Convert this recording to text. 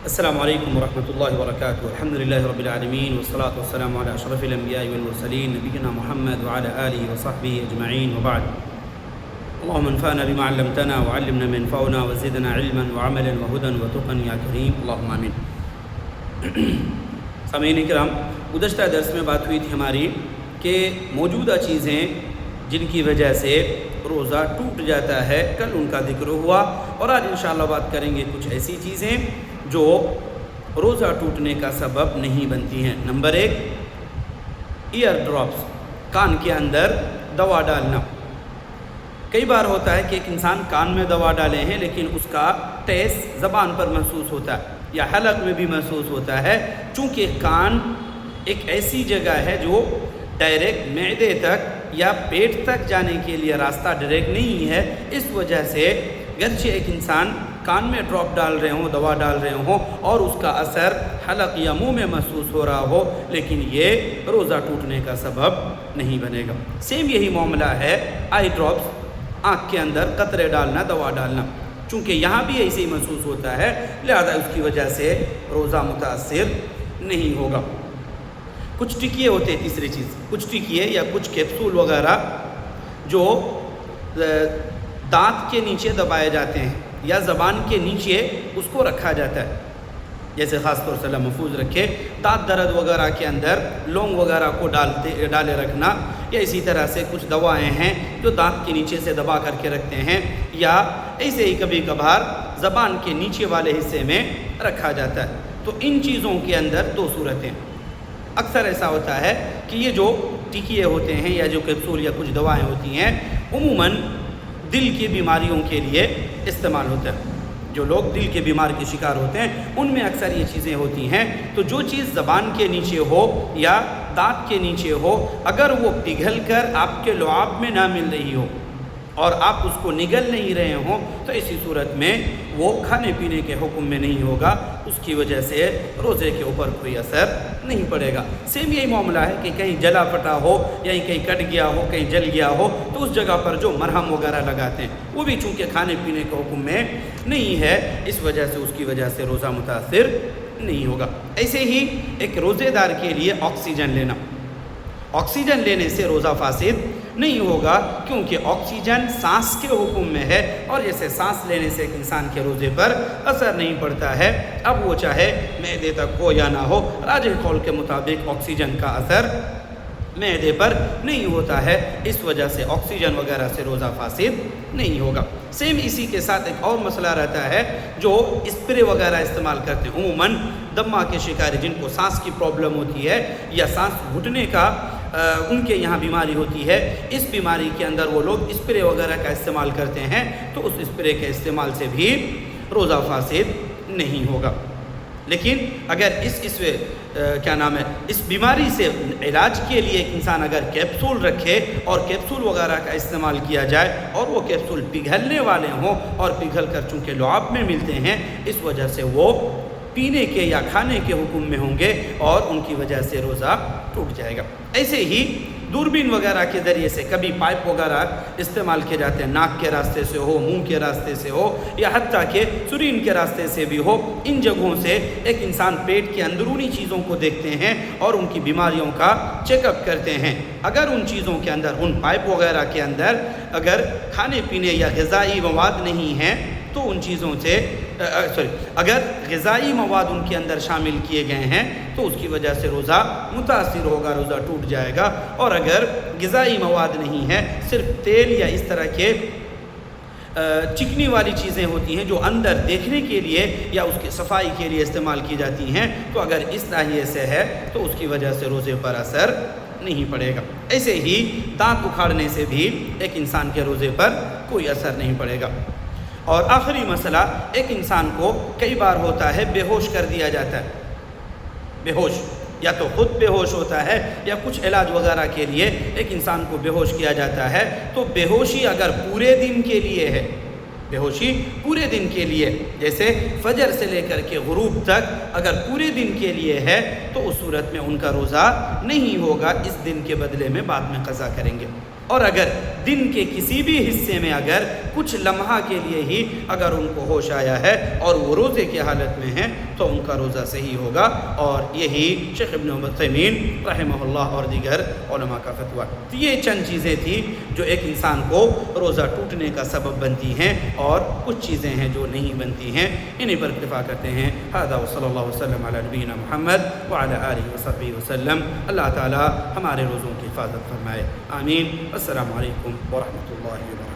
السلام علیکم ورحمۃ اللہ وبرکاتہ. الحمد للہ رب العالمین والصلاة والسلام علی اشرف الانبیاء والمرسلین نبینا محمد وعلی آلہ وصحبہ اجمعین وبعد. اللهم انفعنا بما علمتنا وعلمنا ما ينفعنا وزدنا علما وعملا وهدى وتقا یا کریم اللهم آمین. سامعین کرام، گزشتہ درس میں بات ہوئی تھی ہماری کہ موجودہ چیزیں جن کی وجہ سے روزہ ٹوٹ جاتا ہے، کل ان کا ذکر ہوا، اور آج انشاءاللہ بات کریں گے کچھ ایسی چیزیں جو روزہ ٹوٹنے کا سبب نہیں بنتی ہیں. نمبر 1، ایئر ڈراپس، کان کے اندر دوا ڈالنا. کئی بار ہوتا ہے کہ ایک انسان کان میں دوا ڈالے ہیں لیکن اس کا ٹیسٹ زبان پر محسوس ہوتا ہے یا حلق میں بھی محسوس ہوتا ہے. چونکہ کان ایک ایسی جگہ ہے جو ڈائریکٹ معدے تک یا پیٹ تک جانے کے لیے راستہ ڈائریکٹ نہیں ہے. اس وجہ سے گرچہ ایک انسان کان میں ڈراپ ڈال رہے ہوں، دوا ڈال رہے ہوں، اور اس کا اثر حلق یا منہ میں محسوس ہو رہا ہو، لیکن یہ روزہ ٹوٹنے کا سبب نہیں بنے گا. سیم یہی معاملہ ہے آئی ڈراپس، آنکھ کے اندر قطرے ڈالنا، دوا ڈالنا. چونکہ یہاں بھی ایسے ہی محسوس ہوتا ہے، لہذا اس کی وجہ سے روزہ متاثر نہیں ہوگا. کچھ ٹکیے ہوتے ہیں. تیسری چیز، کچھ ٹکیے یا کچھ کیپسول وغیرہ جو دانت کے نیچے دبائے جاتے ہیں یا زبان کے نیچے اس کو رکھا جاتا ہے. جیسے خاص طور سے اللہ محفوظ رکھے، دانت درد وغیرہ کے اندر لونگ وغیرہ کو ڈالے رکھنا، یا اسی طرح سے کچھ دوائیں ہیں جو دانت کے نیچے سے دبا کر کے رکھتے ہیں، یا ایسے ہی کبھی کبھار زبان کے نیچے والے حصے میں رکھا جاتا ہے. تو ان چیزوں کے اندر دو صورتیں. اکثر ایسا ہوتا ہے کہ یہ جو ٹکیے ہوتے ہیں یا جو کیپسول یا کچھ دوائیں ہوتی ہیں عموماً دل کی بیماریوں کے لیے استعمال ہوتا ہے. جو لوگ دل کے بیمار کے شکار ہوتے ہیں ان میں اکثر یہ چیزیں ہوتی ہیں. تو جو چیز زبان کے نیچے ہو یا دانت کے نیچے ہو، اگر وہ پگھل کر آپ کے لعاب میں نہ مل رہی ہو اور آپ اس کو نگل نہیں رہے ہوں، تو اسی صورت میں وہ کھانے پینے کے حکم میں نہیں ہوگا. اس کی وجہ سے روزے کے اوپر کوئی اثر نہیں پڑے گا. سیم یہی معاملہ ہے کہ کہیں جلا پٹا ہو یا کہیں کٹ گیا ہو، کہیں جل گیا ہو، تو اس جگہ پر جو مرہم وغیرہ لگاتے ہیں وہ بھی چونکہ کھانے پینے کے حکم میں نہیں ہے، اس وجہ سے اس کی وجہ سے روزہ متاثر نہیں ہوگا. ایسے ہی ایک روزے دار کے لیے آکسیجن لینا، آکسیجن لینے سے روزہ فاسد نہیں ہوگا، کیونکہ آکسیجن سانس کے حکم میں ہے، اور جیسے سانس لینے سے ایک انسان کے روزے پر اثر نہیں پڑتا ہے، اب وہ چاہے معدے تک ہو یا نہ ہو، راجح قول کے مطابق آکسیجن کا اثر معدے پر نہیں ہوتا ہے. اس وجہ سے آکسیجن وغیرہ سے روزہ فاسد نہیں ہوگا. سیم اسی کے ساتھ ایک اور مسئلہ رہتا ہے، جو اسپرے وغیرہ استعمال کرتے ہیں عموماً دمہ کے شکاری، جن کو سانس کی پرابلم ہوتی ہے یا سانس گھٹنے کا ان کے یہاں بیماری ہوتی ہے. اس بیماری کے اندر وہ لوگ اسپرے وغیرہ کا استعمال کرتے ہیں، تو اس اسپرے کے استعمال سے بھی روزہ فاسد نہیں ہوگا. لیکن اگر اس بیماری سے علاج کے لیے ایک انسان اگر کیپسول رکھے اور کیپسول وغیرہ کا استعمال کیا جائے، اور وہ کیپسول پگھلنے والے ہوں اور پگھل کر چونکہ لعاب میں ملتے ہیں، اس وجہ سے وہ پینے کے یا کھانے کے حکم میں ہوں گے اور ان کی وجہ سے روزہ ٹوٹ جائے گا. ایسے ہی دوربین وغیرہ کے ذریعے سے کبھی پائپ وغیرہ استعمال کیے جاتے ہیں، ناک کے راستے سے ہو، منہ کے راستے سے ہو، یا حتیٰ کہ سرین کے راستے سے بھی ہو. ان جگہوں سے ایک انسان پیٹ کے اندرونی چیزوں کو دیکھتے ہیں اور ان کی بیماریوں کا چیک اپ کرتے ہیں. اگر ان چیزوں کے اندر، ان پائپ وغیرہ کے اندر اگر کھانے پینے یا غذائی مواد نہیں ہیں، تو ان چیزوں سے اگر غذائی مواد ان کے اندر شامل کیے گئے ہیں تو اس کی وجہ سے روزہ متاثر ہوگا، روزہ ٹوٹ جائے گا. اور اگر غذائی مواد نہیں ہے، صرف تیل یا اس طرح کے چکنی والی چیزیں ہوتی ہیں جو اندر دیکھنے کے لیے یا اس کی صفائی کے لیے استعمال کی جاتی ہیں، تو اگر اس ناحیے سے ہے تو اس کی وجہ سے روزے پر اثر نہیں پڑے گا. ایسے ہی دانت اکھاڑنے سے بھی ایک انسان کے روزے پر کوئی اثر نہیں پڑے گا. اور آخری مسئلہ، ایک انسان کو کئی بار ہوتا ہے بے ہوش کر دیا جاتا ہے. بے ہوش یا تو خود بے ہوش ہوتا ہے یا کچھ علاج وغیرہ کے لیے ایک انسان کو بے ہوش کیا جاتا ہے. تو بے ہوشی اگر پورے دن کے لیے ہے، بے ہوشی پورے دن کے لیے، جیسے فجر سے لے کر کے غروب تک اگر پورے دن کے لیے ہے، تو اس صورت میں ان کا روزہ نہیں ہوگا. اس دن کے بدلے میں بعد میں قضا کریں گے. اور اگر دن کے کسی بھی حصے میں اگر کچھ لمحہ کے لیے ہی اگر ان کو ہوش آیا ہے اور وہ روزے کی حالت میں ہیں تو ان کا روزہ صحیح ہوگا، اور یہی شیخ ابن عثیمین رحمہ اللہ اور دیگر علماء کا فتویٰ۔ تو یہ چند چیزیں تھیں جو ایک انسان کو روزہ ٹوٹنے کا سبب بنتی ہیں، اور کچھ چیزیں ہیں جو نہیں بنتی ہیں، انہیں پر اکتفا کرتے ہیں۔ ھذا وصلی اللہ وسلم علی نبینا محمد وعلی آلہ وصحبہ وسلم۔ اللہ تعالی ہمارے روزوں کی حفاظت فرمائے، آمین۔ السلام علیکم ورحمۃ اللہ وبرکاتہ۔